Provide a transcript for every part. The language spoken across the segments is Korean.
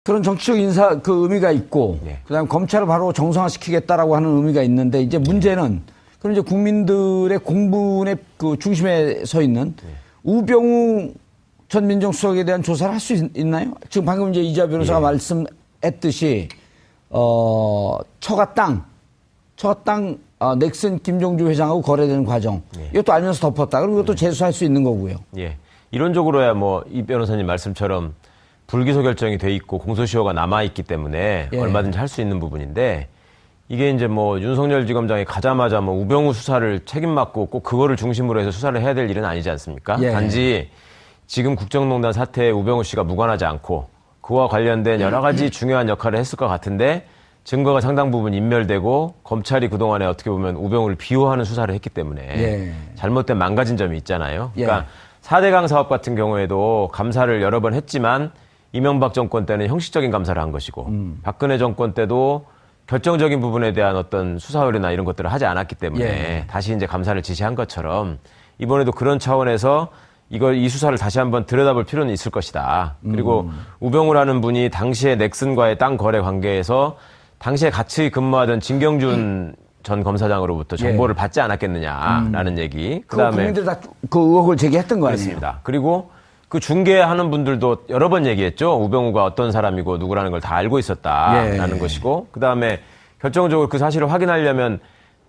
그런 정치적 인사 그 의미가 있고, 예. 그다음에 검찰을 바로 정상화시키겠다라고 하는 의미가 있는데, 이제 문제는 그럼 이제 국민들의 공분의 그 중심에 서 있는 우병우 전 민정수석에 대한 조사를 할 수 있나요? 지금 방금 이제 이지아 변호사가 말씀했듯이 처가 땅 넥슨 김종주 회장하고 거래되는 과정, 이것도 알면서 덮었다. 그리고 이것도 재수할 수 있는 거고요. 예. 이론적으로야 뭐 이 변호사님 말씀처럼 불기소 결정이 돼 있고 공소시효가 남아 있기 때문에 얼마든지 할 수 있는 부분인데, 이게 이제 뭐 윤석열 지검장이 가자마자 뭐 우병우 수사를 책임맡고 꼭 그거를 중심으로 해서 수사를 해야 될 일은 아니지 않습니까? 단지 지금 국정농단 사태에 우병우 씨가 무관하지 않고 그와 관련된 여러 가지 중요한 역할을 했을 것 같은데, 증거가 상당 부분 인멸되고 검찰이 그동안에 어떻게 보면 우병우를 비호하는 수사를 했기 때문에 잘못된 망가진 점이 있잖아요. 그러니까 4대강 사업 같은 경우에도 감사를 여러 번 했지만 이명박 정권 때는 형식적인 감사를 한 것이고 박근혜 정권 때도 결정적인 부분에 대한 어떤 수사 의뢰나 이런 것들을 하지 않았기 때문에 다시 이제 감사를 지시한 것처럼 이번에도 그런 차원에서 이 수사를 다시 한번 들여다볼 필요는 있을 것이다. 그리고 우병우라는 분이 당시에 넥슨과의 땅 거래 관계에서 당시에 같이 근무하던 진경준 전 검사장으로부터 정보를 받지 않았겠느냐라는 얘기. 그다음에 국민들이 다 그 의혹을 제기했던 거 아니에요? 그렇습니다. 그리고 그 중개하는 분들도 여러 번 얘기했죠. 우병우가 어떤 사람이고 누구라는 걸 다 알고 있었다라는 것이고, 그다음에 결정적으로 그 사실을 확인하려면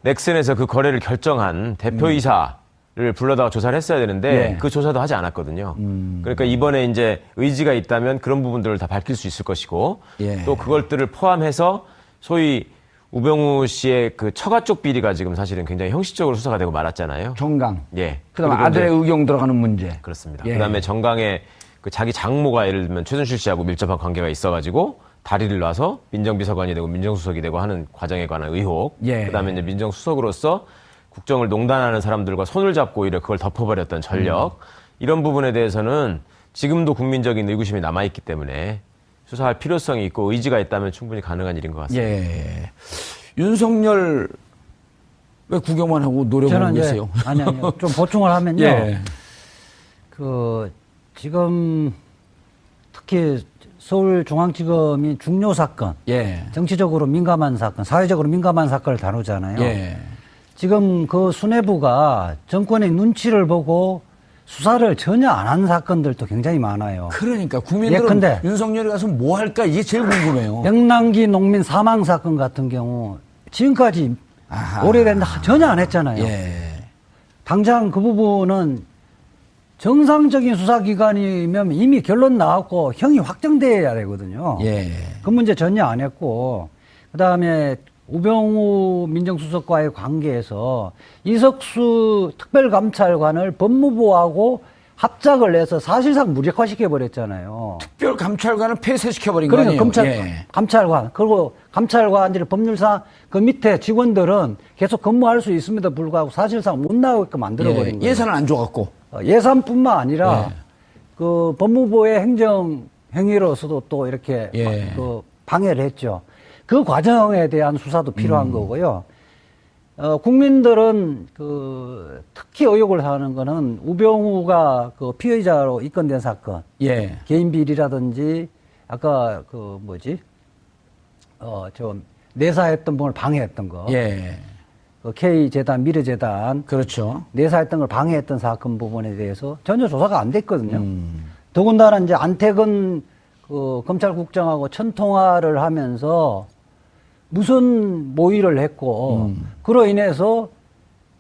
넥슨에서 그 거래를 결정한 대표이사를 불러다가 조사를 했어야 되는데 그 조사도 하지 않았거든요. 그러니까 이번에 이제 의지가 있다면 그런 부분들을 다 밝힐 수 있을 것이고, 또 그것들을 포함해서 소위 우병우 씨의 그 처가 쪽 비리가 지금 사실은 굉장히 형식적으로 수사가 되고 말았잖아요. 정강. 예. 그다음에 아들의 의경 들어가는 문제. 그렇습니다. 그다음에 정강의 그 자기 장모가 예를 들면 최순실 씨하고 밀접한 관계가 있어가지고 다리를 놔서 민정비서관이 되고 민정수석이 되고 하는 과정에 관한 의혹. 그다음에 이제 민정수석으로서 국정을 농단하는 사람들과 손을 잡고 오히려 그걸 덮어버렸던 전력. 이런 부분에 대해서는 지금도 국민적인 의구심이 남아있기 때문에 수사할 필요성이 있고 의지가 있다면 충분히 가능한 일인 것 같습니다. 윤석열 왜 구경만 하고 노려보고 계세요? 아니요. 좀 보충을 하면요. 지금 특히 서울중앙지검이 중요 사건, 정치적으로 민감한 사건, 사회적으로 민감한 사건을 다루잖아요. 지금 그 수뇌부가 정권의 눈치를 보고 수사를 전혀 안 한 사건들도 굉장히 많아요. 그러니까 국민들은 윤석열이 가서 뭐 할까 이게 제일 궁금해요. 명랑기 농민 사망 사건 같은 경우 지금까지 오래됐는데 전혀 안 했잖아요. 당장 그 부분은 정상적인 수사기관이면 이미 결론 나왔고 형이 확정돼야 되거든요. 그 문제 전혀 안 했고, 그다음에 우병우 민정수석과의 관계에서 이석수 특별감찰관을 법무부하고 합작을 해서 사실상 무력화시켜버렸잖아요. 특별감찰관을 폐쇄시켜버린 거 아니에요? 감찰관. 그리고 감찰관들이 법률상 그 밑에 직원들은 계속 근무할 수 있음에도 불구하고 사실상 못 나오게끔 만들어버린 거예요. 예산을 안 줘갖고. 예산뿐만 아니라 그 법무부의 행정행위로서도 또 이렇게 그 방해를 했죠. 그 과정에 대한 수사도 필요한 거고요. 국민들은 특히 의혹을 하는 거는 우병우가 그 피의자로 입건된 사건, 개인 비리라든지 아까 내사했던 분을 방해했던 거, 그 K재단, 미르재단, 그렇죠. 내사했던 걸 방해했던 사건 부분에 대해서 전혀 조사가 안 됐거든요. 더군다나 이제 안태근 그 검찰국장하고 천통화를 하면서 무슨 모의를 했고, 그로 인해서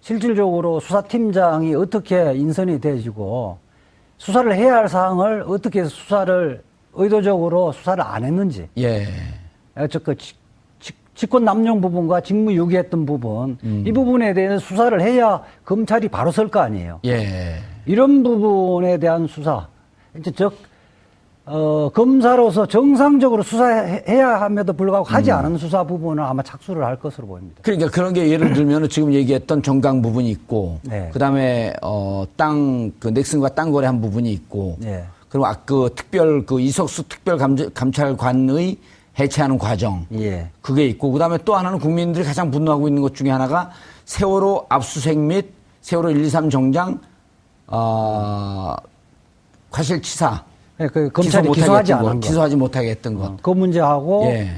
실질적으로 수사팀장이 어떻게 인선이 되지고, 수사를 해야 할 사항을 어떻게 의도적으로 수사를 안 했는지. 직권 남용 부분과 직무 유기했던 부분, 이 부분에 대해서 수사를 해야 검찰이 바로 설 거 아니에요. 이런 부분에 대한 수사, 이제 검사로서 정상적으로 수사해야 함에도 불구하고 하지 않은 수사 부분은 아마 착수를 할 것으로 보입니다. 그러니까 그런 게 예를 들면 지금 얘기했던 정강 부분이 있고, 그다음에 그 넥슨과 땅 거래한 부분이 있고, 그리고 이석수 특별 감찰관의 해체하는 과정, 그게 있고, 그다음에 또 하나는 국민들이 가장 분노하고 있는 것 중에 하나가 세월호 압수수색 및 세월호 123 정장 과실치사 그 검찰이 기소하지 않은 거. 기소하지 못하게 했던 것. 그 문제하고 예.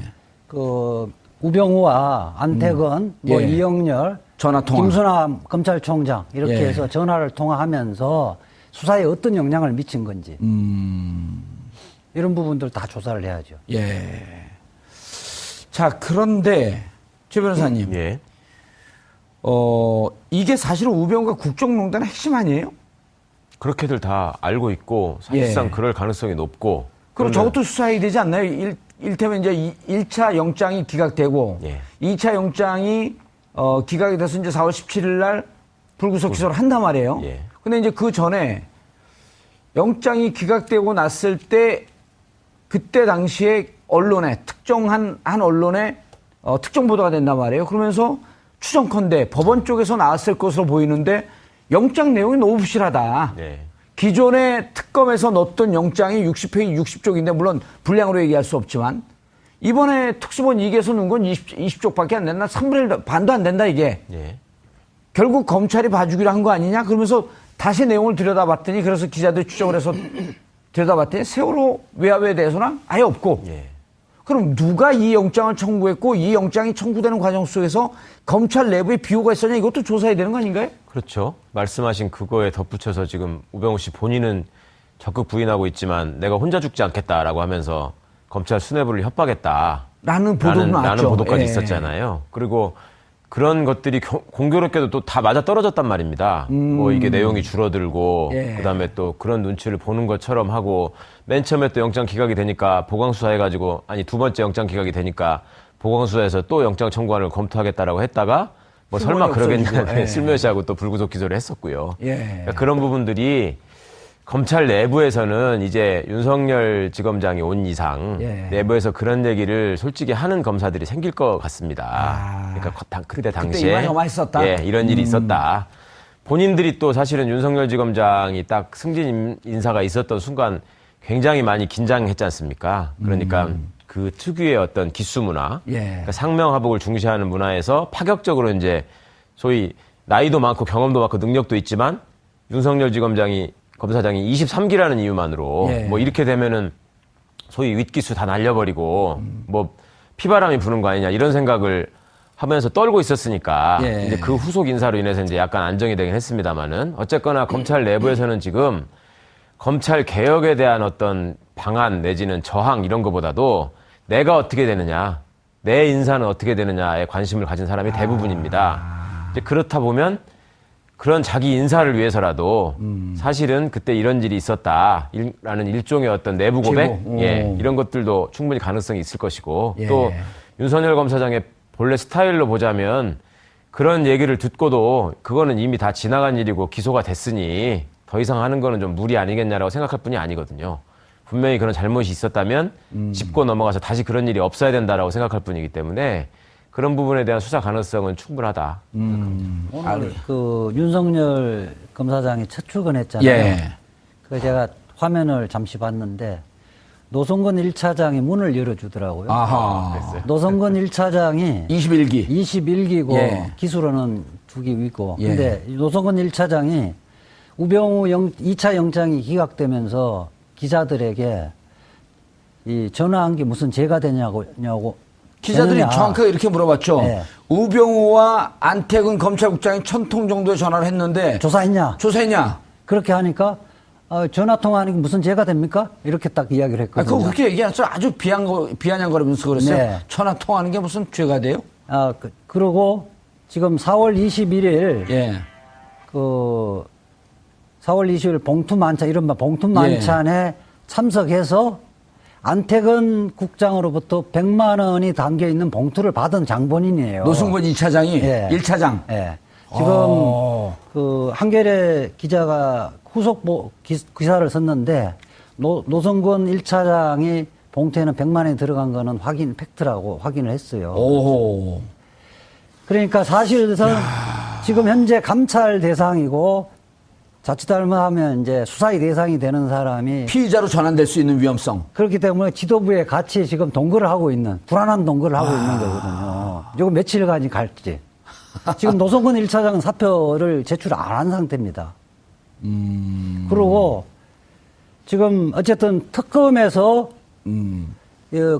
그 우병우와 안태근, 뭐 예. 이영렬, 전화통화. 김수남 검찰총장 이렇게 예. 해서 전화를 통화하면서 수사에 어떤 영향을 미친 건지 이런 부분들 다 조사를 해야죠. 예. 자, 그런데 최 변호사님, 예. 이게 사실은 우병우가 국정농단의 핵심 아니에요? 그렇게들 다 알고 있고 사실상 예. 그럴 가능성이 높고. 그럼 그러면- 저것도 수사해야 되지 않나요? 일테면 이제 1차 영장이 기각되고 예. 2차 영장이 기각이 돼서 이제 4월 17일 날 불구속 기소를 한단 말이에요. 예. 근데 이제 그 전에 영장이 기각되고 났을 때 그때 당시에 언론에 특정한 한 언론에 특정 보도가 된단 말이에요. 그러면서 추정컨대 법원 쪽에서 나왔을 것으로 보이는데 영장 내용이 너무 부실하다. 예. 기존의 특검에서 넣었던 영장이 60페이지 60쪽인데 물론 분량으로 얘기할 수 없지만 이번에 특수본 2기에서 넣은 건 20쪽밖에 안 된다. 3분의 1 반도 안 된다 이게. 예. 결국 검찰이 봐주기로 한 거 아니냐? 그러면서 다시 내용을 들여다봤더니 그래서 기자들이 추정을 해서 들여다봤더니 세월호 외압에 대해서는 아예 없고 예. 그럼 누가 이 영장을 청구했고 이 영장이 청구되는 과정 속에서 검찰 내부에 비호가 있었냐 이것도 조사해야 되는 거 아닌가요? 그렇죠. 말씀하신 그거에 덧붙여서 지금 우병우 씨 본인은 적극 부인하고 있지만 내가 혼자 죽지 않겠다라고 하면서 검찰 수뇌부를 협박했다. 라는 보도도 나왔죠. 라는 보도까지 예. 있었잖아요. 그리고 그런 것들이 공교롭게도 또 다 맞아 떨어졌단 말입니다. 뭐 이게 내용이 줄어들고 예. 그다음에 또 그런 눈치를 보는 것처럼 하고 맨 처음에 또 영장 기각이 되니까 보강수사 해가지고 아니 두 번째 영장 기각이 되니까 보강수사에서 또 영장 청구안을 검토하겠다라고 했다가 뭐 설마 그러겠냐 예. 슬며시하고 또 불구속 기소를 했었고요. 예. 그러니까 그런 부분들이 검찰 내부에서는 이제 윤석열 지검장이 온 이상 예. 내부에서 그런 얘기를 솔직히 하는 검사들이 생길 것 같습니다. 그러니까 그때 당시에 이만저만 많이 썼다? 예, 이런 일이 있었다. 본인들이 또 사실은 윤석열 지검장이 딱 승진 인사가 있었던 순간 굉장히 많이 긴장했지 않습니까? 그러니까 그 특유의 어떤 기수 문화, 예. 그러니까 상명하복을 중시하는 문화에서 파격적으로 이제 소위 나이도 많고 경험도 많고 능력도 있지만 윤석열 검사장이 23기라는 이유만으로 예. 뭐 이렇게 되면은 소위 윗기수 다 날려버리고 뭐 피바람이 부는 거 아니냐 이런 생각을 하면서 떨고 있었으니까 예. 이제 그 후속 인사로 인해서 이제 약간 안정이 되긴 했습니다만은 어쨌거나 검찰 내부에서는 지금 검찰 개혁에 대한 어떤 방안 내지는 저항 이런 거보다도 내가 어떻게 되느냐, 내 인사는 어떻게 되느냐에 관심을 가진 사람이 대부분입니다. 이제 그렇다 보면 그런 자기 인사를 위해서라도 사실은 그때 이런 일이 있었다라는 일종의 어떤 내부 고백, 예, 이런 것들도 충분히 가능성이 있을 것이고 예. 또 윤석열 검사장의 본래 스타일로 보자면 그런 얘기를 듣고도 그거는 이미 다 지나간 일이고 기소가 됐으니 더 이상 하는 거는 좀 무리 아니겠냐라고 생각할 뿐이 아니거든요. 분명히 그런 잘못이 있었다면 짚고 넘어가서 다시 그런 일이 없어야 된다라고 생각할 뿐이기 때문에 그런 부분에 대한 수사 가능성은 충분하다. 오늘 그 윤석열 검사장이 첫 출근했잖아요. 예. 그 제가 화면을 잠시 봤는데 노성근 1차장이 문을 열어주더라고요. 아하. 노성근 1차장이 21기. 21기고 예. 기수로는 2기 위고. 예. 근데 노성근 1차장이 우병우 2차 영장이 기각되면서 기자들에게 이 전화한 게 무슨 죄가 되냐고 기자들이 되느냐. 정확하게 이렇게 물어봤죠. 네. 우병우와 안태근 검찰국장이 1000통 정도의 전화를 했는데 조사했냐? 조사했냐? 그렇게 하니까 전화 통화하는 게 무슨 죄가 됩니까? 이렇게 딱 이야기를 했거든요. 그거 그렇게 얘기하죠. 아주 비아냥거리면서 그랬어요. 네. 전화 통화하는 게 무슨 죄가 돼요? 그러고 지금 4월 21일 예. 그 4월 20일 봉투만찬 이른바 봉투만찬에 참석해서 안태근 국장으로부터 100만 원이 담겨 있는 봉투를 받은 장본인이에요. 노승근 2차장이 예. 1차장. 예. 지금 그 한겨레 기자가 후속 기사를 썼는데 노성근 1차장이 봉투에는 100만 원이 들어간 거는 팩트라고 확인을 했어요. 오. 그러니까 사실상 지금 현재 감찰 대상이고 자칫 잘못하면 이제 수사의 대상이 되는 사람이 피의자로 전환될 수 있는 위험성. 그렇기 때문에 지도부에 같이 지금 동거를 하고 있는 불안한 동거를 하고 있는 거거든요. 이거 며칠간이 갈지. 지금 노성근 1차장은 사표를 제출 안 한 상태입니다. 그리고 지금 어쨌든 특검에서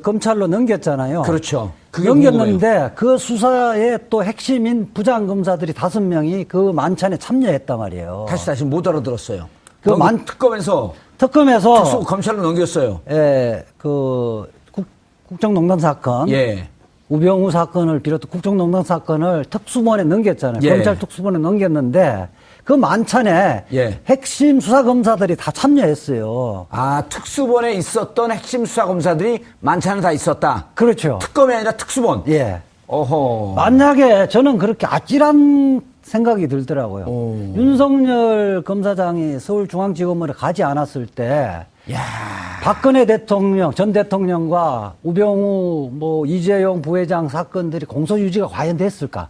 검찰로 넘겼잖아요. 그렇죠. 그게 넘겼는데 궁금해요. 그 수사의 또 핵심인 부장검사들이 5명이 그 만찬에 참여했단 말이에요. 다시 못 알아들었어요. 특검에서 특검에서 검찰로 넘겼어요. 예, 국정농단 사건, 예. 우병우 사건을 비롯해 국정농단 사건을 특수본에 넘겼잖아요. 예. 검찰 특수본에 넘겼는데 그 만찬에 예. 핵심 수사검사들이 다 참여했어요. 아, 특수본에 있었던 핵심 수사검사들이 만찬에 다 있었다. 그렇죠. 특검이 아니라 특수본. 예. 어허. 만약에 저는 그렇게 아찔한 생각이 들더라고요. 오. 윤석열 검사장이 서울중앙지검으로 가지 않았을 때 야. 박근혜 대통령, 전 대통령과 우병우, 이재용 부회장 사건들이 공소유지가 과연 됐을까?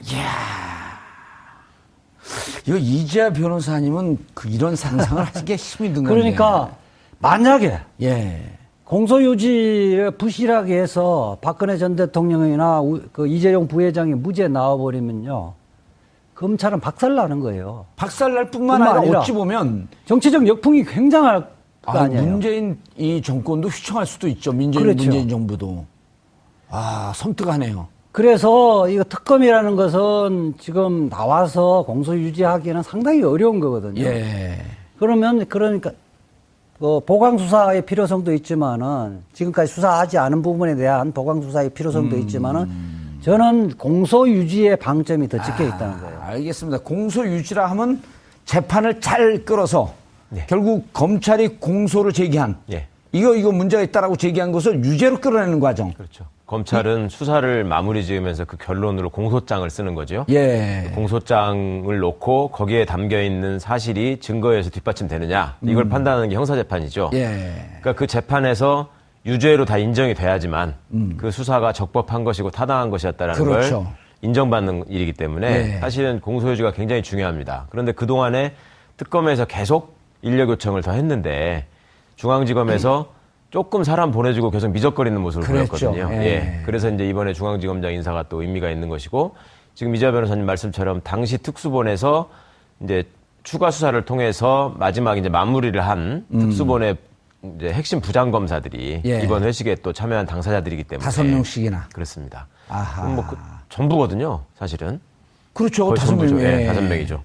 이거 이재하 변호사님은 이런 상상을 하기가 힘이 든 건데. 그러니까 만약에 예. 공소유지를 부실하게 해서 박근혜 전 대통령이나 이재용 부회장이 무죄 나와버리면요. 검찰은 박살나는 거예요. 박살날 뿐만 아니라 어찌 보면 정치적 역풍이 굉장할 거 아니에요. 문재인 이 정권도 휘청할 수도 있죠. 문재인 정부도. 아, 섬뜩하네요. 그래서 이거 특검이라는 것은 지금 나와서 공소유지하기에는 상당히 어려운 거거든요. 예. 그러니까 보강 수사의 필요성도 있지만은 지금까지 수사하지 않은 부분에 대한 보강 수사의 필요성도 있지만은 저는 공소유지의 방점이 더 찍혀 있다는 거예요. 알겠습니다. 공소유지라 하면 재판을 잘 끌어서 네. 결국 검찰이 공소를 제기한 예. 이거 문제가 있다라고 제기한 것을 유죄로 끌어내는 과정. 그렇죠. 검찰은 수사를 마무리 지으면서 그 결론으로 공소장을 쓰는 거죠. 예. 공소장을 놓고 거기에 담겨 있는 사실이 증거에서 뒷받침되느냐 이걸 판단하는 게 형사재판이죠. 예. 그러니까 그 재판에서 유죄로 다 인정이 돼야지만 그 수사가 적법한 것이고 타당한 것이었다라는 그렇죠. 걸 인정받는 일이기 때문에 예. 사실은 공소유지가 굉장히 중요합니다. 그런데 그동안에 특검에서 계속 인력 요청을 더 했는데 중앙지검에서 조금 사람 보내주고 계속 미적거리는 모습을 그랬죠. 보였거든요. 예. 예. 그래서 이제 이번에 중앙지검장 인사가 또 의미가 있는 것이고 지금 이재하 변호사님 말씀처럼 당시 특수본에서 이제 추가 수사를 통해서 마지막 이제 마무리를 한 특수본의 이제 핵심 부장검사들이 예. 이번 회식에 또 참여한 당사자들이기 때문에 5명씩이나. 그렇습니다. 아하. 전부거든요, 사실은. 그렇죠. 거의 5명. 전부죠. 예. 예, 5명이죠.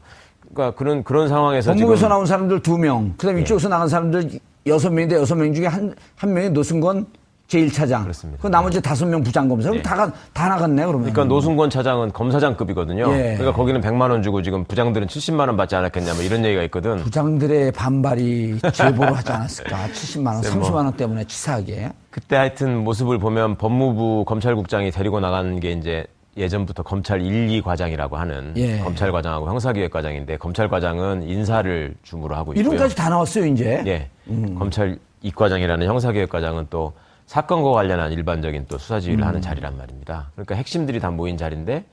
그러니까 그런 상황에서 법무부에서 지금 나온 사람들 2명, 그다음에 이쪽에서 나간 사람들 6명인데 6명 중에 한 명이 노승건 제1차장. 그렇습니다. 그 나머지 5명 부장검사. 그럼 네. 다 나갔네, 그러면. 그러니까 노승권 차장은 검사장급이거든요. 예. 그러니까 거기는 100만 원 주고 지금 부장들은 70만 원 받지 않았겠냐 뭐 이런 얘기가 있거든. 부장들의 반발이 제보를 하지 않았을까. 70만 원, 30만 원 때문에 치사하게. 그때 하여튼 모습을 보면 법무부 검찰국장이 데리고 나간 게 이제 예전부터 검찰 1, 2과장이라고 하는 예. 검찰과장하고 형사기획과장인데 검찰과장은 인사를 주무로 하고 있고요. 이름까지 다 나왔어요, 이제. 예. 검찰 2과장이라는 형사기획과장은 또 사건과 관련한 일반적인 또 수사 지휘를 하는 자리란 말입니다. 그러니까 핵심들이 다 모인 자리인데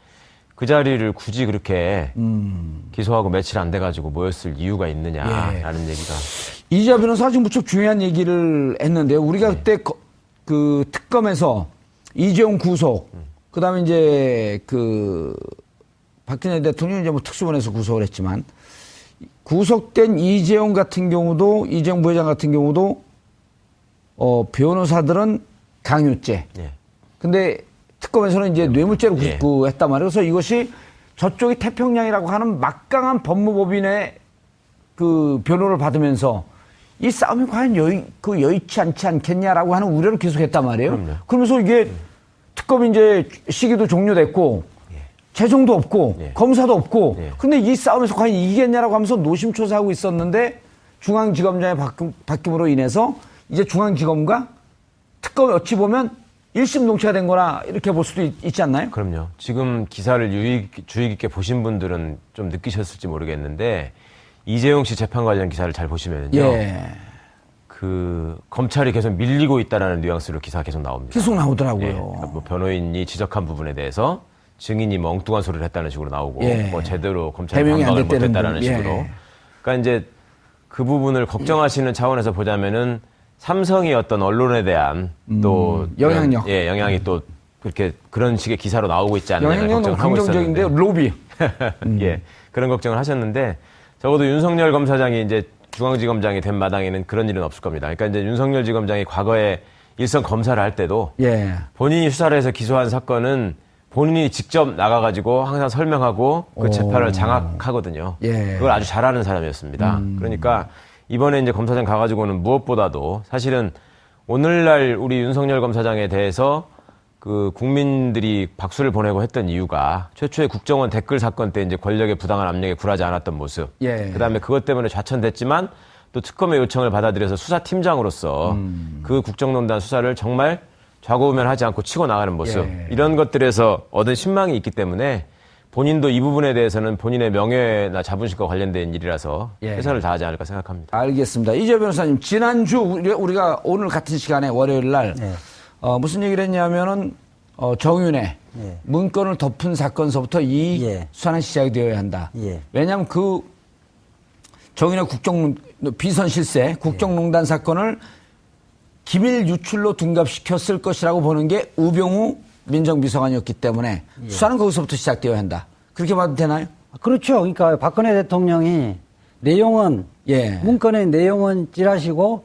그 자리를 굳이 그렇게 기소하고 며칠 안 돼가지고 모였을 이유가 있느냐라는 얘기가. 이재하 변호사가 지금 무척 중요한 얘기를 했는데요. 우리가 그때 그 특검에서 이재용 구속, 그 다음에 이제 박근혜 대통령이 이제 특수본에서 구속을 했지만 구속된 이재용 부회장 같은 경우도 변호사들은 강요죄. 예. 근데 특검에서는 이제 뇌물죄로 했단 말이에요. 그래서 이것이 저쪽이 태평양이라고 하는 막강한 법무법인의 그 변호를 받으면서 이 싸움이 과연 여의치 않지 않겠냐라고 하는 우려를 계속했단 말이에요. 그럼요. 그러면서 이게 특검이 이제 시기도 종료됐고 재정도 없고 검사도 없고 근데 이 싸움에서 과연 이기겠냐라고 하면서 노심초사하고 있었는데 중앙지검장의 바뀜으로 인해서 이제 중앙지검과 특검이 어찌 보면 일심동체가 된 거나 이렇게 볼 수도 있지 않나요? 그럼요. 지금 기사를 주의 깊게 보신 분들은 좀 느끼셨을지 모르겠는데 이재용 씨 재판 관련 기사를 잘 보시면요. 예. 그 검찰이 계속 밀리고 있다라는 뉘앙스로 기사가 계속 나옵니다. 계속 나오더라고요. 예. 그러니까 뭐 변호인이 지적한 부분에 대해서 증인이 뭐 엉뚱한 소리를 했다는 식으로 나오고 뭐 제대로 검찰이 해명이 안 반박을 됐다는 못했다라는 식으로. 그러니까 이제 그 부분을 걱정하시는 차원에서 보자면은 삼성이 어떤 언론에 대한 또 영향력. 영향이 또 그렇게 그런 식의 기사로 나오고 있지 않느냐 영향력은 걱정을 하고 긍정적인데요. 있었는데. 로비. 예. 그런 걱정을 하셨는데 적어도 윤석열 검사장이 이제 중앙지검장이 된 마당에는 그런 일은 없을 겁니다. 그러니까 이제 윤석열 지검장이 과거에 일선 검사를 할 때도 예. 본인이 수사를 해서 기소한 사건은 본인이 직접 나가가지고 항상 설명하고 그 재판을 장악하거든요. 예. 그걸 아주 잘하는 사람이었습니다. 그러니까 이번에 이제 검사장 가가지고는 무엇보다도 사실은 오늘날 우리 윤석열 검사장에 대해서 그 국민들이 박수를 보내고 했던 이유가 최초의 국정원 댓글 사건 때 이제 권력의 부당한 압력에 굴하지 않았던 모습. 예. 그다음에 그것 때문에 좌천됐지만 또 특검의 요청을 받아들여서 수사팀장으로서 그 국정농단 수사를 정말 좌고우면하지 않고 치고 나가는 모습. 예. 이런 것들에서 얻은 신망이 있기 때문에 본인도 이 부분에 대해서는 본인의 명예나 자존심과 관련된 일이라서 예. 최선을 다하지 않을까 생각합니다. 알겠습니다. 이재 변호사님, 지난주 우리가 오늘 같은 시간에 월요일 날 네. 무슨 얘기를 했냐면은 정윤회 예. 문건을 덮은 사건서부터 이 예. 수사는 시작이 되어야 한다. 예. 왜냐하면 그 정윤회 비선 실세 국정농단 사건을 기밀 유출로 둔갑시켰을 것이라고 보는 게 우병우 민정비서관이었기 때문에 수사는 거기서부터 시작되어야 한다. 그렇게 봐도 되나요? 그렇죠. 그러니까 박근혜 대통령이 내용은 예. 문건의 내용은 찌라시고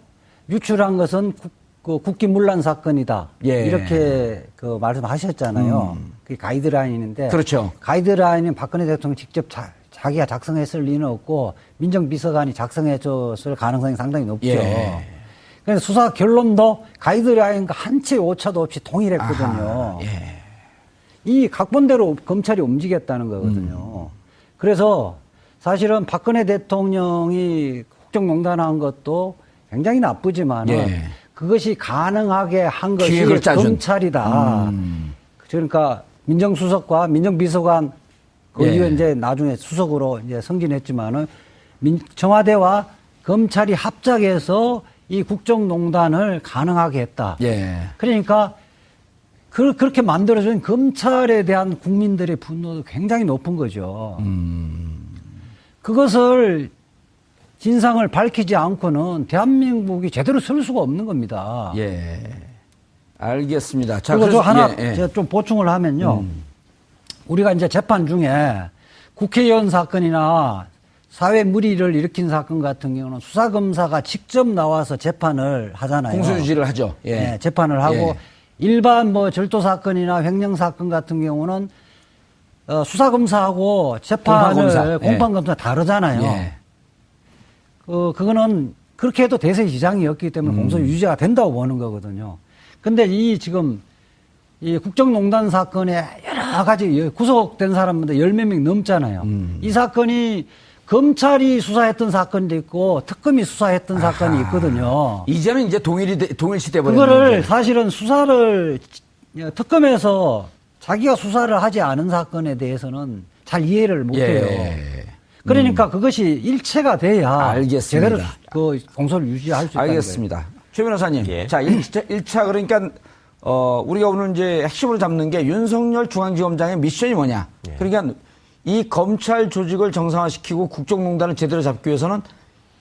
유출한 것은 국기문란 사건이다. 예. 이렇게 그 말씀하셨잖아요. 그게 가이드라인인데. 그렇죠. 가이드라인은 박근혜 대통령 직접 자기가 작성했을 리는 없고 민정비서관이 작성해줬을 가능성이 상당히 높죠. 예. 그래서 수사 결론도 가이드라인과 한 채 오차도 없이 동일했거든요. 아하, 예. 이 각본대로 검찰이 움직였다는 거거든요. 그래서 사실은 박근혜 대통령이 국정농단한 것도 굉장히 나쁘지만은 예. 그것이 가능하게 한 것이 기획을 짜준. 검찰이다. 그러니까 민정수석과 민정비서관 그 예. 이후 이제 나중에 수석으로 이제 승진했지만은 청와대와 검찰이 합작해서 이 국정농단을 가능하게 했다. 예. 그러니까 그렇게 만들어준 검찰에 대한 국민들의 분노도 굉장히 높은 거죠. 그것을 진상을 밝히지 않고는 대한민국이 제대로 설 수가 없는 겁니다. 예. 알겠습니다. 자, 그리고 저 하나 예, 예. 제가 좀 보충을 하면요. 우리가 이제 재판 중에 국회의원 사건이나 사회 물의를 일으킨 사건 같은 경우는 수사검사가 직접 나와서 재판을 하잖아요. 공소유지를 하죠. 예. 네, 재판을 하고 예. 일반 뭐 절도 사건이나 횡령 사건 같은 경우는 수사검사하고 재판을 공판검사 다르잖아요. 예. 그거는 그렇게 해도 대세 지장이었기 때문에 공소 유지가 된다고 보는 거거든요. 근데 지금 이 국정농단 사건에 여러 가지 구속된 사람들 10몇 명 넘잖아요. 이 사건이 검찰이 수사했던 사건도 있고 특검이 수사했던 사건이 있거든요. 이제는 이제 동일시돼 버렸는데. 그거를 사실은 수사를 특검에서 자기가 수사를 하지 않은 사건에 대해서는 잘 이해를 못해요. 예. 그러니까 그것이 일체가 돼야 알겠습니다. 제대로 그 공소를 유지할 수 있다는 거예요. 알겠습니다. 최 변호사님. 예. 자, 1차 그러니까 우리가 오늘 이제 핵심으로 잡는 게 윤석열 중앙지검장의 미션이 뭐냐. 예. 그러니까 이 검찰 조직을 정상화시키고 국정농단을 제대로 잡기 위해서는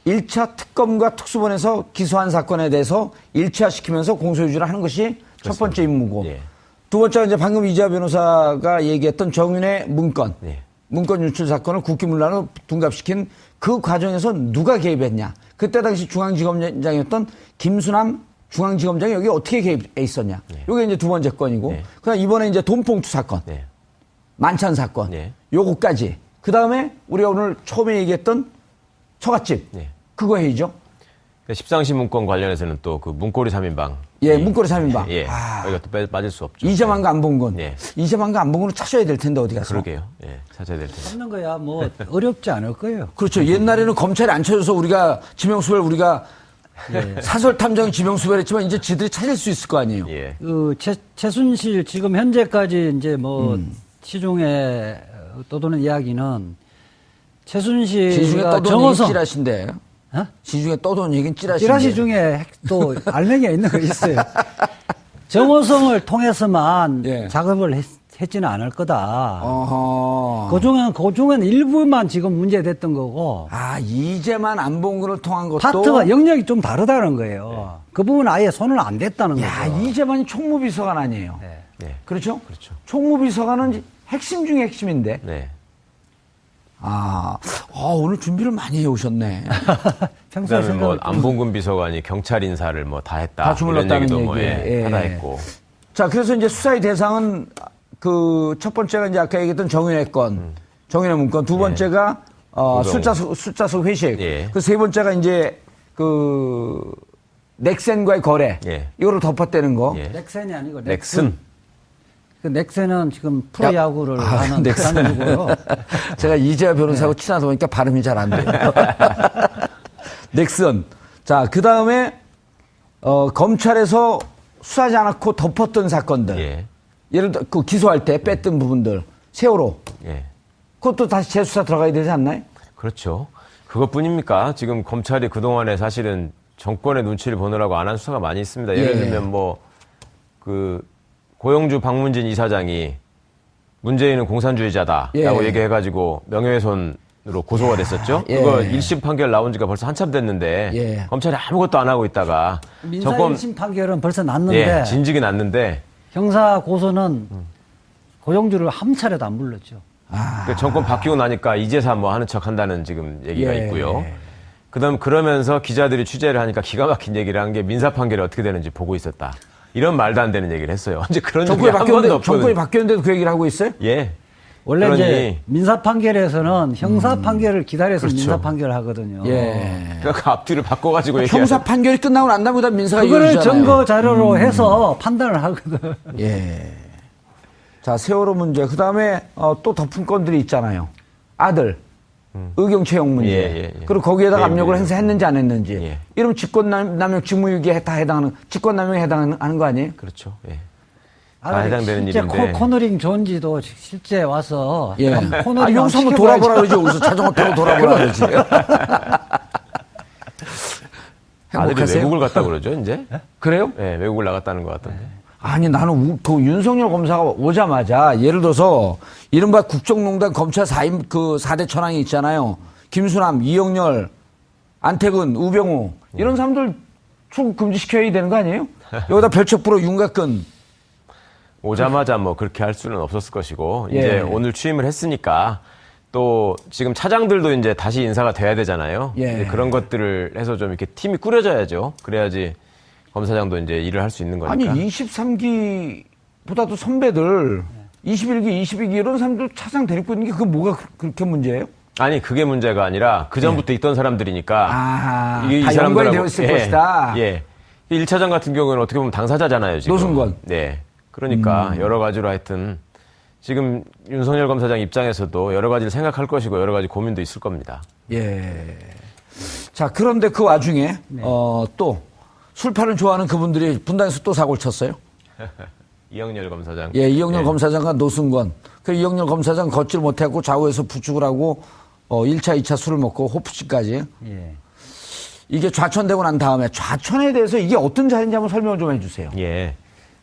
1차 특검과 특수본에서 기소한 사건에 대해서 일치화시키면서 공소유지를 하는 것이 그렇습니다. 첫 번째 임무고. 예. 두 번째가 이제 방금 이재하 변호사가 얘기했던 정윤의 문건. 예. 문건 유출 사건을 국기문란으로 둔갑시킨 그 과정에서 누가 개입했냐. 그때 당시 중앙지검장이었던 김수남 중앙지검장이 여기 어떻게 개입해 있었냐. 네. 이게 이제 두 번째 건이고. 네. 그다음 이번에 이제 돈봉투 사건. 네. 만찬 사건. 네. 요거까지. 그 다음에 우리가 오늘 처음에 얘기했던 처갓집. 네. 그거 해이죠. 십상시 문건 관련해서는 또 그 문고리 3인방. 예, 문고리 3인방. 예. 아. 여기가 또 빠질 수 없죠. 이재만과 안봉근. 네. 이재만과 안봉근은 찾아야 될 텐데 어디 가서. 그러게요. 예. 찾아야 될 텐데. 찾는 거야 뭐 어렵지 않을 거예요. 그렇죠. 옛날에는 검찰이 안 찾아서 우리가 지명수배를 우리가 사설 탐정이 지명수배를 했지만 이제 지들이 찾을 수 있을 거 아니에요. 예. 그 최순실 지금 현재까지 이제 뭐 시중에 떠도는 이야기는 시중에 최순실과 떠도는 정호성 얘기 찌라시인데. 어? 시중에 떠도는 얘기는 찌라시. 찌라시 중에 또 알맹이가 있는 거 있어요. 정호성을 통해서만 예. 작업을 했지는 않을 거다. 어허. 그중엔 일부만 지금 문제됐던 거고 아, 이제만 안봉근을 통한 것도. 파트가 영역이 좀 다르다는 거예요. 그 부분은 아예 손을 안 댔다는 야, 거죠. 이재만이 총무비서관 아니에요. 네. 네. 그렇죠? 그렇죠. 총무비서관은 핵심 중에 핵심인데. 네. 오늘 준비를 많이 해오셨네. 평소에 그다음에 뭐 안봉근 비서관이 경찰 인사를 뭐 다 했다. 다 주물렀다는 이런 얘기도 얘기. 하다 했고. 자, 그래서 이제 수사의 대상은 그 첫 번째가 이제 아까 얘기했던 정윤회 건, 정윤회 문건, 두 번째가 숫자수 회식, 그 세 번째가 이제 그 넥센과의 거래, 이거를 덮었다는 거. 넥센이 아니고 넥슨. 그 넥센은 지금 프로야구를 하는 구단주고요. 제가 이재화 변호사하고 친하다 보니까 발음이 잘 안 돼요. 넥슨. 자, 그 다음에 검찰에서 수사하지 않았고 덮었던 사건들. 예를 들어 그 기소할 때 뺐던 부분들. 세월호. 그것도 다시 재수사 들어가야 되지 않나요? 그렇죠. 그것뿐입니까? 지금 검찰이 그동안에 사실은 정권의 눈치를 보느라고 안 한 수사가 많이 있습니다. 예를 들면 고영주 박문진 이사장이 문재인은 공산주의자다라고 얘기해가지고 명예훼손으로 고소가 됐었죠. 그거 1심 판결 나온 지가 벌써 한참 됐는데 검찰이 아무것도 안 하고 있다가 민사 1심 판결은 벌써 났는데 진직이 났는데 형사 고소는 고영주를 한 차례도 안 불렀죠. 그러니까 정권 바뀌고 나니까 이제서 뭐 하는 척 한다는 지금 얘기가 있고요. 그다음 그러면서 기자들이 취재를 하니까 기가 막힌 얘기를 한 게 민사 판결이 어떻게 되는지 보고 있었다. 이런 말도 안 되는 얘기를 했어요. 이제 그런 적이 한 번도 없거든요. 정권이 바뀌었는데도 그 얘기를 하고 있어요? 원래 이제 민사 판결에서는 형사 판결을 기다려서 민사 판결을 하거든요. 그러니까 그 앞뒤를 바꿔가지고 얘기하죠. 형사 판결이 끝나고 난 다음에 민사가 그거를 이어지잖아요. 증거 자료로 해서 판단을 하거든. 자, 세월호 문제. 그 다음에 또 덮은 건들이 있잖아요. 아들. 의경 채용 문제. 그리고 거기에다가 압력을 행사했는지 안 했는지. 이러면 직권남용 직무유기에 다 해당하는, 직권남용에 해당하는 거 아니에요? 그렇죠. 다 해당되는 실제 일인데. 코너링 존지도 실제 와서 코너링 여기서 한번 돌아보라 그러지. 여기서 자전거 타고 돌아보라 그러지. 아들이 외국을 갔다 그러죠, 이제? 그래요? 외국을 나갔다는 것 같던데. 아니, 나는 그 윤석열 검사가 오자마자 예를 들어서 이른바 국정농단 검찰 4대 천왕이 있잖아요. 김수남, 이영렬, 안태근, 우병우 이런 사람들 출국 금지시켜야 되는 거 아니에요? 여기다 별첩부로 윤곽근. 오자마자 뭐 그렇게 할 수는 없었을 것이고 이제 오늘 취임을 했으니까 또 지금 차장들도 이제 다시 인사가 돼야 되잖아요. 이제 그런 것들을 해서 좀 이렇게 팀이 꾸려져야죠. 그래야지 검사장도 이제 일을 할 수 있는 거니까. 아니 23기보다도 선배들 21기, 22기 이런 사람들 차장 데리고 있는 게 그게 뭐가 그렇게 문제예요? 아니 그게 문제가 아니라 그 전부터 있던 사람들이니까 이게 다 연관이 되어 있을 것이다. 1차장 같은 경우는 어떻게 보면 당사자잖아요. 지금. 노승권. 그러니까 여러 가지로 하여튼 지금 윤석열 검사장 입장에서도 여러 가지를 생각할 것이고 여러 가지 고민도 있을 겁니다. 자, 그런데 그 와중에 또 술판을 좋아하는 그분들이 분당에서 또 사고를 쳤어요. 이영렬 검사장. 이영렬 검사장과 노승권. 그 이영렬 검사장 걷지를 못하고 좌우에서 부축을 하고 1차, 2차 술을 먹고 호프집까지. 이게 좌천되고 난 다음에 좌천에 대해서 이게 어떤 자리인지 한번 설명을 좀 해주세요.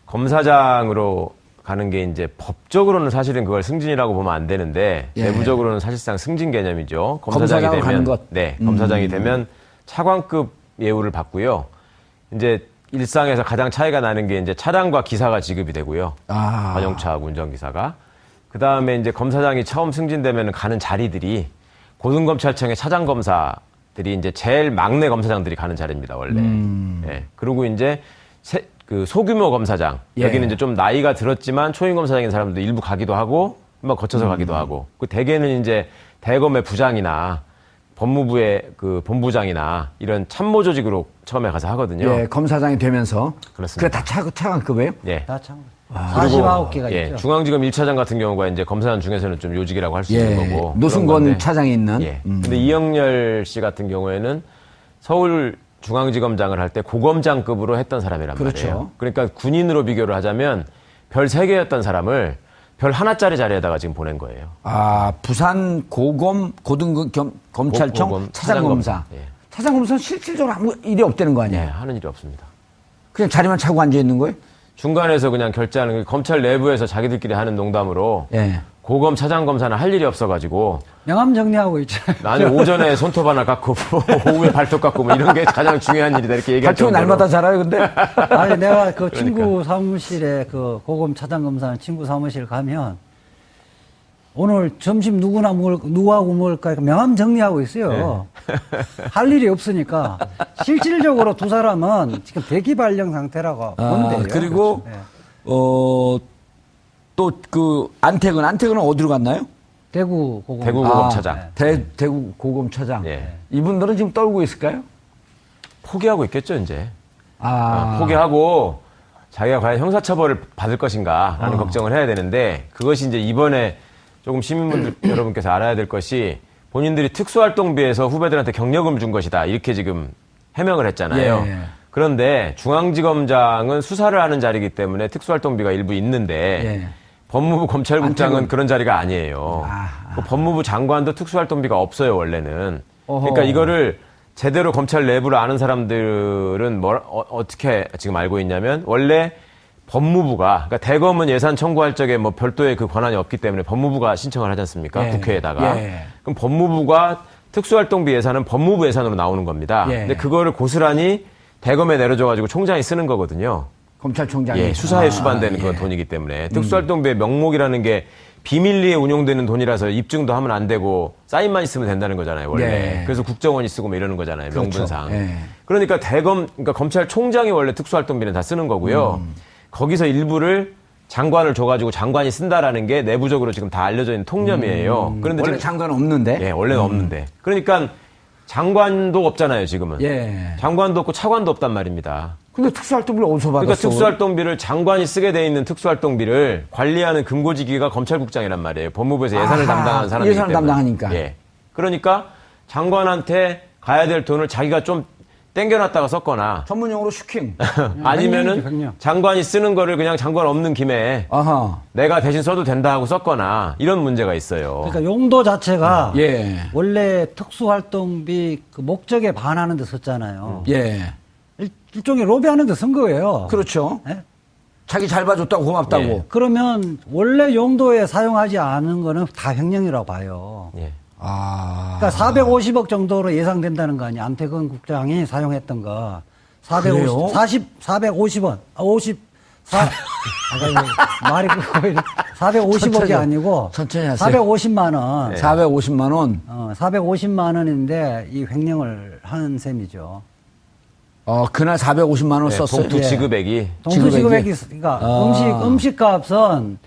검사장으로 가는 게 이제 법적으로는 사실은 그걸 승진이라고 보면 안 되는데 내부적으로는 사실상 승진 개념이죠. 검사장이 되면 검사장이 되면 차관급 예우를 받고요. 이제 일상에서 가장 차이가 나는 게 이제 차량과 기사가 지급이 되고요. 관용차 운전기사가. 그 다음에 이제 검사장이 처음 승진되면 가는 자리들이 고등검찰청의 차장검사들이 이제 제일 막내 검사장들이 가는 자리입니다, 원래. 그리고 이제 그 소규모 검사장. 여기는 이제 좀 나이가 들었지만 초임 검사장인 사람들도 일부 가기도 하고, 한번 거쳐서 가기도 하고. 그 대개는 이제 대검의 부장이나 법무부의 그 본부장이나 이런 참모 조직으로 처음에 가서 하거든요. 검사장이 되면서. 그렇습니다. 그게 다 차관급이에요? 다 차관. 49개가 있죠. 중앙지검 1차장 같은 경우가 이제 검사장 중에서는 좀 요직이라고 할 수 있는 거고. 노승권 차장이 있는. 근데 이영렬 씨 같은 경우에는 서울 중앙지검장을 할 때 고검장급으로 했던 사람이란 말이에요. 그러니까 군인으로 비교를 하자면 별 3개였던 사람을 별 하나짜리 자리에다가 지금 보낸 거예요. 부산 고검찰청 차장검사. 차장검사는 실질적으로 아무 일이 없다는 거 아니에요? 하는 일이 없습니다. 그냥 자리만 차고 앉아 있는 거예요? 중간에서 그냥 결제하는 게 검찰 내부에서 자기들끼리 하는 농담으로 고검 차장검사는 할 일이 없어가지고 명함 정리하고 있죠. 나는 오전에 손톱 하나 깎고 오후에 발톱 깎고 뭐 이런 게 가장 중요한 일이다 이렇게 얘기할 발톱이 날마다 자라요, 근데? 아니 내가 그 친구 사무실에 그 고검 차장검사는 친구 사무실 가면 오늘 점심 누구하고 먹을까 명함 정리하고 있어요. 네. 할 일이 없으니까 실질적으로 두 사람은 지금 대기발령 상태라고 보면 돼요. 그리고 그렇죠. 네. 또 그 안태근은 어디로 갔나요? 대구 고검차장. 대구 고검차장. 예. 이분들은 지금 떨고 있을까요? 포기하고 있겠죠, 이제. 포기하고 자기가 과연 형사처벌을 받을 것인가라는 걱정을 해야 되는데, 그것이 이제 이번에 조금 시민분들 여러분께서 알아야 될 것이, 본인들이 특수활동비에서 후배들한테 경력금을 준 것이다, 이렇게 지금 해명을 했잖아요. 예. 그런데 중앙지검장은 수사를 하는 자리이기 때문에 특수활동비가 일부 있는데, 예. 법무부 검찰국장은 그런 자리가 아니에요. 그 법무부 장관도 특수활동비가 없어요, 원래는. 그러니까 이거를 제대로 검찰 내부를 아는 사람들은 어떻게 지금 알고 있냐면, 원래 법무부가, 그러니까 대검은 예산 청구할 적에 뭐 별도의 그 권한이 없기 때문에 법무부가 신청을 하지 않습니까? 예. 국회에다가. 예. 그럼 법무부가 특수활동비 예산은 법무부 예산으로 나오는 겁니다. 예. 근데 그거를 고스란히 대검에 내려줘가지고 총장이 쓰는 거거든요. 검찰총장이. 예, 수사에 수반되는 그런 돈이기 때문에. 특수활동비의 명목이라는 게 비밀리에 운용되는 돈이라서 입증도 하면 안 되고 사인만 있으면 된다는 거잖아요, 원래. 예. 그래서 국정원이 쓰고 뭐 이러는 거잖아요, 그렇죠. 명분상. 예. 그러니까 그러니까 검찰총장이 원래 특수활동비는 다 쓰는 거고요. 거기서 일부를 장관을 줘가지고 장관이 쓴다라는 게 내부적으로 지금 다 알려져 있는 통념이에요. 그런데 원래 지금 장관은 없는데? 예, 원래는 없는데. 그러니까 장관도 없잖아요, 지금은. 예. 장관도 없고 차관도 없단 말입니다. 근데 특수활동비를 어디서 받았어? 그러니까 특수활동비를 장관이 쓰게 돼 있는 특수활동비를 관리하는 금고지기가 검찰국장이란 말이에요. 법무부에서 예산을 담당하는 사람이기 예산을 때문에. 담당하니까. 예. 그러니까 장관한테 가야 될 돈을 자기가 좀 땡겨놨다가 썼거나 전문용어로 슈킹. 아니면은 횡령. 장관이 쓰는 거를 그냥 장관 없는 김에 아하. 내가 대신 써도 된다 하고 썼거나 이런 문제가 있어요. 그러니까 용도 자체가 예. 원래 특수활동비 그 목적에 반하는 데 썼잖아요. 예. 일종의 로비하는 데 쓴 거예요. 그렇죠. 예? 자기 잘 봐줬다고 고맙다고. 예. 그러면 원래 용도에 사용하지 않은 거는 다 횡령이라고 봐요. 예. 그러니까 450억 정도로 예상된다는 거 아니에요. 안태근 국장이 사용했던 거. 450원. 450억이 아니고 천천히 하세요. 450만 원. 450만 원. 450만 원인데 이 횡령을 하는 셈이죠. 그날 450만 원 썼어요. 봉투 지급액이. 동수 지급액이, 그러니까 음식값은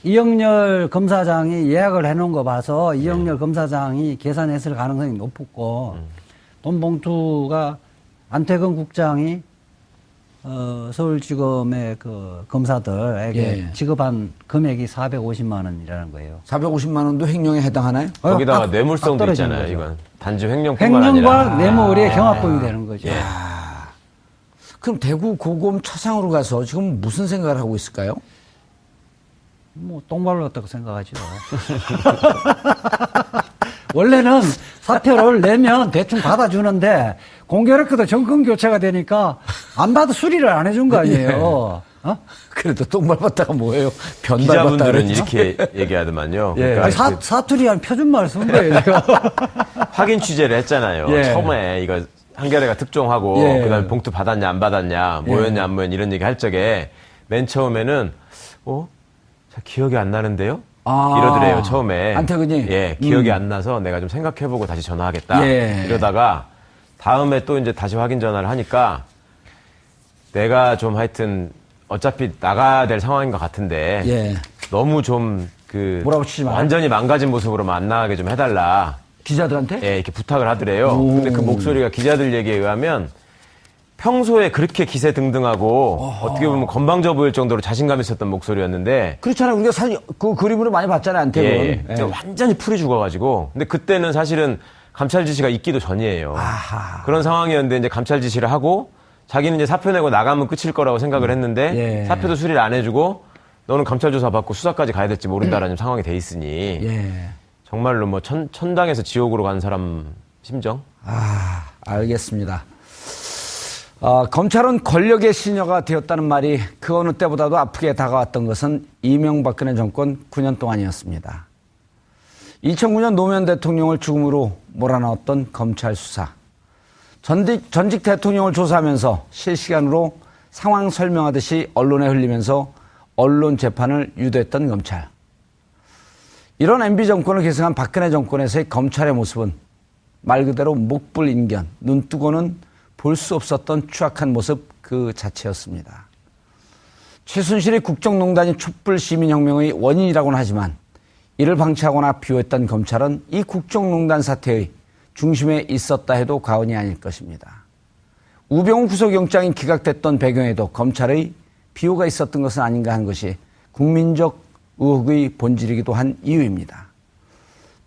이영렬 검사장이 예약을 해놓은 거 봐서 이영렬 검사장이 계산했을 가능성이 높았고, 돈 봉투가 안태근 국장이 서울지검의 그 검사들에게 지급한 금액이 450만 원이라는 거예요. 450만 원도 횡령에 해당하나요? 거기다가 뇌물성도 있잖아요, 거죠. 이건. 단지 횡령뿐만 아니라. 횡령과 뇌물의 경합범이 되는 거죠. 그럼 대구 고검 차장으로 가서 지금 무슨 생각을 하고 있을까요? 뭐 똥발로 같다고 생각하죠. 원래는 사표를 내면 대충 받아주는데 공교롭게도 정권 교체가 되니까 안 받아 수리를 안 해준 거 아니에요. 그래도 똥 밟았다가 뭐예요? 변 밟았다 기자분들은 그랬죠? 이렇게 얘기하더만요. 예. 그러니까 아니, 사투리한 표준말 쓴 거예요, 제가. 확인 취재를 했잖아요. 예. 처음에 이거 한겨레가 특종하고 예. 그다음에 봉투 받았냐 안 받았냐 뭐였냐 안 뭐였냐 이런 얘기 할 적에 맨 처음에는 잘 기억이 안 나는데요? 이러더래요, 처음에. 안태근이? 예, 기억이 안 나서 내가 좀 생각해보고 다시 전화하겠다. 예. 이러다가 다음에 또 이제 다시 확인 전화를 하니까 내가 좀 하여튼 어차피 나가야 될 상황인 것 같은데 예. 너무 좀 몰아붙이지 마. 완전히 망가진 모습으로 만나게 좀 해달라. 기자들한테? 예, 이렇게 부탁을 하더래요. 근데 그 목소리가 기자들 얘기에 의하면 평소에 그렇게 기세등등하고 어떻게 보면 건방져 보일 정도로 자신감 있었던 목소리였는데 그렇잖아요. 우리가 사진, 그 그림으로 많이 봤잖아요, 안태근. 예, 예. 완전히 풀이 죽어가지고 근데 그때는 사실은 감찰 지시가 있기도 전이에요. 아하. 그런 상황이었는데 이제 감찰 지시를 하고 자기는 이제 사표 내고 나가면 끝일 거라고 생각을 했는데 예. 사표도 수리를 안 해주고 너는 감찰 조사 받고 수사까지 가야 될지 모른다라는 상황이 돼 있으니 예. 정말로 뭐 천당에서 지옥으로 간 사람 심정? 알겠습니다. 검찰은 권력의 시녀가 되었다는 말이 그 어느 때보다도 아프게 다가왔던 것은 이명박근혜 정권 9년 동안이었습니다. 2009년 노무현 대통령을 죽음으로 몰아넣었던 검찰 수사. 전직 대통령을 조사하면서 실시간으로 상황 설명하듯이 언론에 흘리면서 언론 재판을 유도했던 검찰. 이런 MB 정권을 계승한 박근혜 정권에서의 검찰의 모습은 말 그대로 목불인견, 눈뜨고는 볼 수 없었던 추악한 모습 그 자체였습니다. 최순실이 국정농단이 촛불 시민혁명의 원인이라고는 하지만 이를 방치하거나 비호했던 검찰은 이 국정농단 사태의 중심에 있었다 해도 과언이 아닐 것입니다. 우병우 구속영장이 기각됐던 배경에도 검찰의 비호가 있었던 것은 아닌가 하는 것이 국민적 의혹의 본질이기도 한 이유입니다.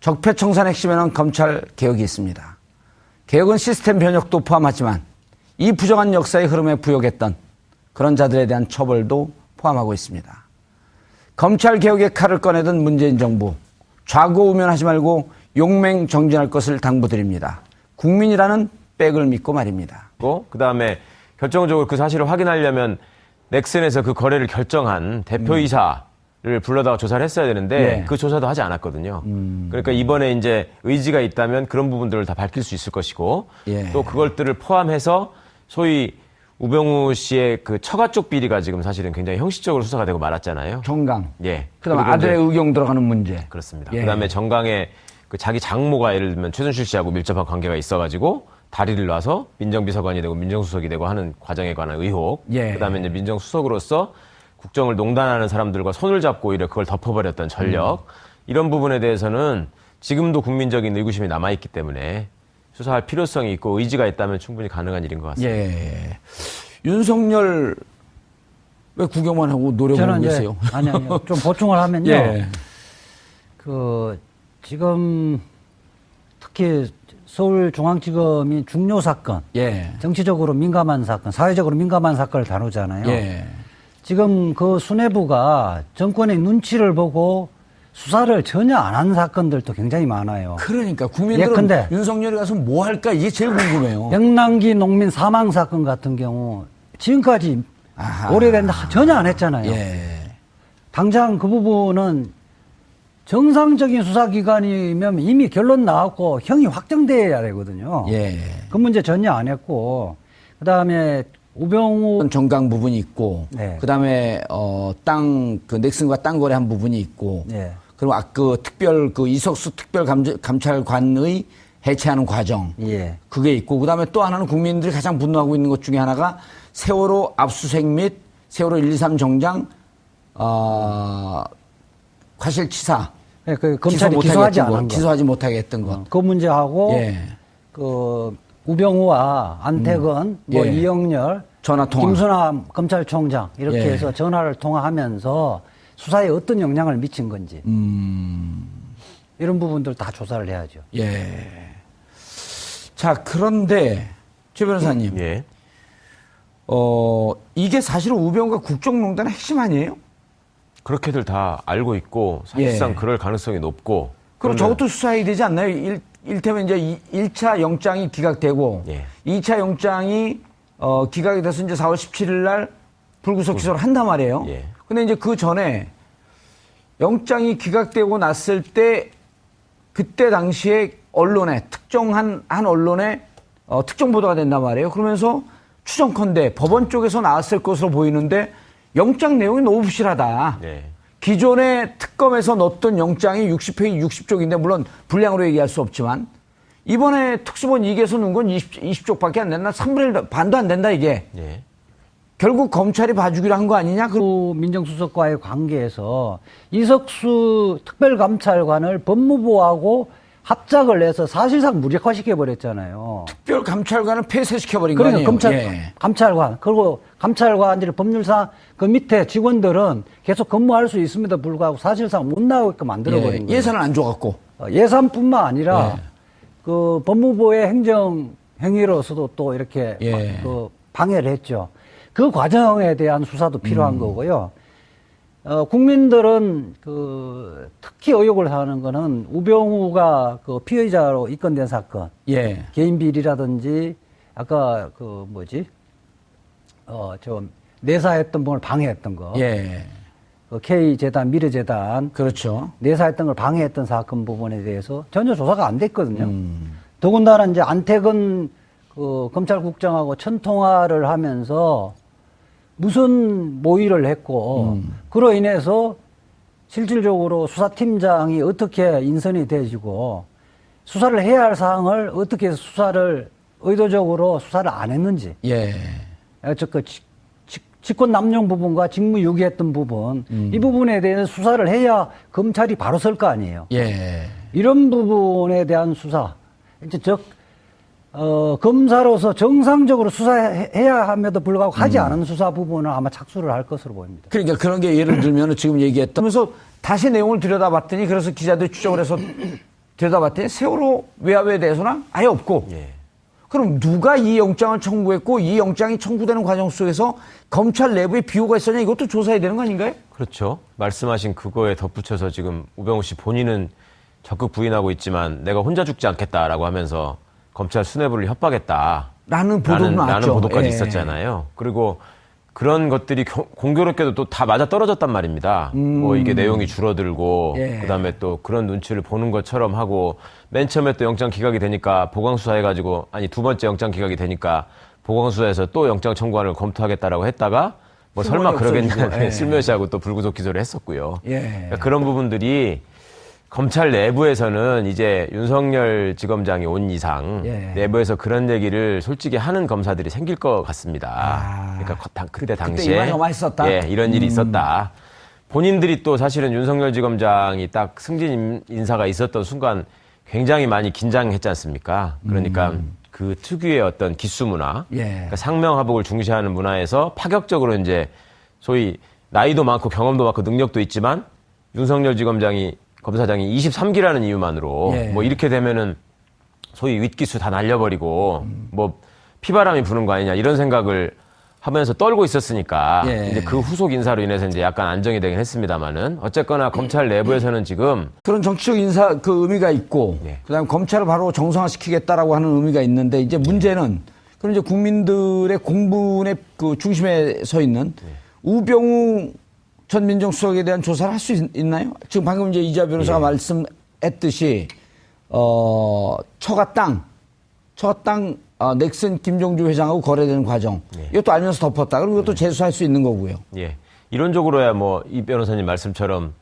적폐청산 핵심에는 검찰 개혁이 있습니다. 개혁은 시스템 변혁도 포함하지만 이 부정한 역사의 흐름에 부역했던 그런 자들에 대한 처벌도 포함하고 있습니다. 검찰 개혁의 칼을 꺼내든 문재인 정부, 좌고우면하지 말고 용맹 정진할 것을 당부드립니다. 국민이라는 백을 믿고 말입니다. 그다음에 결정적으로 그 사실을 확인하려면 넥슨에서 그 거래를 결정한 대표이사를 불러다가 조사를 했어야 되는데 그 조사도 하지 않았거든요. 그러니까 이번에 이제 의지가 있다면 그런 부분들을 다 밝힐 수 있을 것이고 또 그것들을 포함해서 소위 우병우 씨의 그 처가 쪽 비리가 지금 사실은 굉장히 형식적으로 수사가 되고 말았잖아요. 정강. 예. 그다음에 아들의 의경 들어가는 문제. 그렇습니다. 그다음에 정강의 그 자기 장모가 예를 들면 최순실 씨하고 밀접한 관계가 있어가지고 다리를 놔서 민정비서관이 되고 민정수석이 되고 하는 과정에 관한 의혹. 그다음에 이제 민정수석으로서 국정을 농단하는 사람들과 손을 잡고 오히려 그걸 덮어버렸던 전력. 이런 부분에 대해서는 지금도 국민적인 의구심이 남아있기 때문에 수사할 필요성이 있고 의지가 있다면 충분히 가능한 일인 것 같습니다. 윤석열 왜 구경만 하고 노려보고 계세요? 아니요. 좀 보충을 하면요. 그 지금 특히 서울중앙지검이 중요 사건, 정치적으로 민감한 사건, 사회적으로 민감한 사건을 다루잖아요. 지금 그 수뇌부가 정권의 눈치를 보고 수사를 전혀 안 한 사건들도 굉장히 많아요. 그러니까 국민들은 윤석열이 가서 뭐 할까 이게 제일 궁금해요. 명랑기 농민 사망 사건 같은 경우 지금까지 오래됐는데 전혀 안 했잖아요. 당장 그 부분은 정상적인 수사기관이면 이미 결론 나왔고 형이 확정돼야 되거든요. 그 문제 전혀 안 했고 그다음에 우병우 정강 부분이 있고 그다음에 땅 그 넥슨과 땅 거래한 부분이 있고 그리고 그 특별 그 이석수 특별 감찰관의 해체하는 과정 그게 있고 그다음에 또 하나는 국민들이 가장 분노하고 있는 것 중에 하나가 세월호 압수수색 및 세월호 123 정장 과실치사 그 검찰이 기소하지 못하게 했던 것 그 문제하고 그 우병우와 안태근 이영렬 전화통화 김수남 검찰총장 이렇게 해서 전화를 통화하면서 수사에 어떤 영향을 미친 건지 이런 부분들 다 조사를 해야죠. 자 그런데 최 변호사님, 이게 사실은 우병우가 국정농단의 핵심 아니에요? 그렇게들 다 알고 있고 사실상 그럴 가능성이 높고. 그럼 저것도 수사해야 되지 않나요? 일테면 이제 1차 영장이 기각되고 2차 영장이 기각이 돼서 이제 4월 17일 날 불구속 기소를 한단 말이에요. 근데 이제 그 전에 영장이 기각되고 났을 때 그때 당시에 언론에 특정한 언론에 특정 보도가 된단 말이에요. 그러면서 추정컨대 법원 쪽에서 나왔을 것으로 보이는데 영장 내용이 너무 부실하다. 기존의 특검에서 넣었던 영장이 60페이지 60쪽인데 물론 분량으로 얘기할 수 없지만 이번에 특수본 2기에서 넣은 건 20쪽밖에 안 된다. 3분의 1 반도 안 된다 이게. 결국 검찰이 봐주기로 한 거 아니냐? 민정수석과의 관계에서 이석수 특별감찰관을 법무부하고 합작을 해서 사실상 무력화시켜버렸잖아요. 특별감찰관을 폐쇄시켜버린 거 아니에요? 감찰관. 그리고 감찰관들이 법률상 그 밑에 직원들은 계속 근무할 수 있음에도 불구하고 사실상 못 나오게끔 만들어버린 거예요. 예산을 안 줘갖고. 예산뿐만 아니라 그 법무부의 행정행위로서도 또 이렇게 그 방해를 했죠. 그 과정에 대한 수사도 필요한 거고요. 국민들은 그 특히 의혹을 하는 거는 우병우가 그 피의자로 입건된 사건, 개인 비리라든지 아까 그 저 내사했던 분을 방해했던 거, 그 K 재단, 미래 재단, 그렇죠. 내사했던 걸 방해했던 사건 부분에 대해서 전혀 조사가 안 됐거든요. 더군다나 이제 안태근 그 검찰국장하고 천통화를 하면서 무슨 모의를 했고 그로 인해서 실질적으로 수사팀장이 어떻게 인선이 되어지고 수사를 해야 할 사항을 어떻게 수사를 의도적으로 수사를 안 했는지. 예. 그 직권 남용 부분과 직무 유기했던 부분, 이 부분에 대해서 수사를 해야 검찰이 바로 설 거 아니에요. 예. 이런 부분에 대한 수사, 이제 검사로서 정상적으로 수사해야 함에도 불구하고 하지 않은 수사 부분은 아마 착수를 할 것으로 보입니다. 그러니까 그런 게 예를 들면 지금 얘기했다면서 다시 내용을 들여다봤더니 그래서 기자들이 추적을 해서 들여다봤더니 세월호 외압에 대해서는 아예 없고 예. 그럼 누가 이 영장을 청구했고 이 영장이 청구되는 과정 속에서 검찰 내부에 비호가 있었냐 이것도 조사해야 되는 거 아닌가요? 그렇죠. 말씀하신 그거에 덧붙여서 지금 우병우 씨 본인은 적극 부인하고 있지만 내가 혼자 죽지 않겠다라고 하면서 검찰 수뇌부를 협박했다. 라는 보도도 나왔죠. 라는 보도까지 예. 있었잖아요. 그리고 그런 것들이 공교롭게도 또 다 맞아 떨어졌단 말입니다. 뭐 이게 내용이 줄어들고 예. 그다음에 또 그런 눈치를 보는 것처럼 하고 맨 처음에 또 영장 기각이 되니까 보강수사해가지고 아니 두 번째 영장 기각이 되니까 보강수사해서 또 영장 청구안을 검토하겠다라고 했다가 뭐 설마 그러겠냐 예. 슬며시하고 또 불구속 기소를 했었고요. 예. 그러니까 그런 부분들이 검찰 내부에서는 이제 윤석열 지검장이 온 이상 예. 내부에서 그런 얘기를 솔직히 하는 검사들이 생길 것 같습니다. 그러니까 그때 당시에 이만 저만 했었다? 예, 이런 일이 있었다. 본인들이 또 사실은 윤석열 지검장이 딱 승진 인사가 있었던 순간 굉장히 많이 긴장했지 않습니까? 그러니까 그 특유의 어떤 기수 문화, 예. 그러니까 상명하복을 중시하는 문화에서 파격적으로 이제 소위 나이도 많고 경험도 많고 능력도 있지만 윤석열 검사장이 23기라는 이유만으로 예. 뭐 이렇게 되면은 소위 윗기수 다 날려버리고 뭐 피바람이 부는 거 아니냐 이런 생각을 하면서 떨고 있었으니까 예. 이제 그 후속 인사로 인해서 이제 약간 안정이 되긴 했습니다만은 어쨌거나 검찰 내부에서는 지금 그런 정치적 인사 그 의미가 있고 예. 그다음에 검찰을 바로 정상화시키겠다라고 하는 의미가 있는데 이제 문제는 그런 이제 국민들의 공분의 그 중심에 서 있는 우병우 전 민정수석에 대한 조사를 할 수 있나요? 지금 방금 이제 이자 변호사가 말씀했듯이 처가 땅 넥슨 김종주 회장하고 거래되는 과정 이것도 알면서 덮었다. 그럼 이것도 재수할 수 있는 거고요. 예. 이론적으로야 뭐 이 변호사님 말씀처럼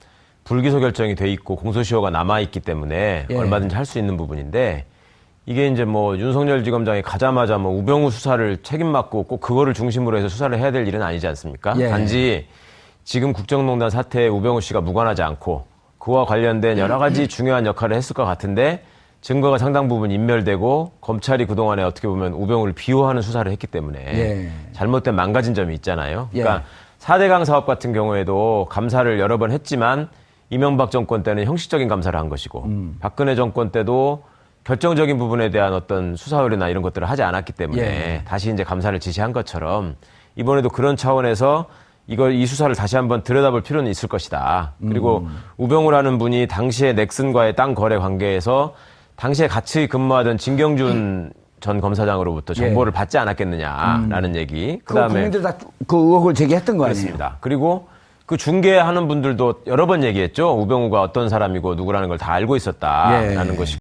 불기소 결정이 돼 있고 공소시효가 남아 있기 때문에 예. 얼마든지 할 수 있는 부분인데 이게 이제 뭐 윤석열 지검장이 가자마자 뭐 우병우 수사를 책임 맡고 꼭 그거를 중심으로 해서 수사를 해야 될 일은 아니지 않습니까? 예. 단지 지금 국정농단 사태에 우병우 씨가 무관하지 않고 그와 관련된 여러 가지 중요한 역할을 했을 것 같은데 증거가 상당 부분 인멸되고 검찰이 그동안에 어떻게 보면 우병우를 비호하는 수사를 했기 때문에 예. 잘못된 망가진 점이 있잖아요. 예. 그러니까 4대강 사업 같은 경우에도 감사를 여러 번 했지만 이명박 정권 때는 형식적인 감사를 한 것이고 박근혜 정권 때도 결정적인 부분에 대한 어떤 수사 의뢰나 이런 것들을 하지 않았기 때문에 예. 다시 이제 감사를 지시한 것처럼 이번에도 그런 차원에서 이 수사를 다시 한번 들여다볼 필요는 있을 것이다. 그리고 우병우라는 분이 당시에 넥슨과의 땅 거래 관계에서 당시에 같이 근무하던 진경준 전 검사장으로부터 정보를 받지 않았겠느냐라는 얘기. 그다음에 국민들 다 그 의혹을 제기했던 거 아니에요? 그렇습니다. 그리고 그 중개하는 분들도 여러 번 얘기했죠. 우병우가 어떤 사람이고 누구라는 걸 다 알고 있었다라는 것이.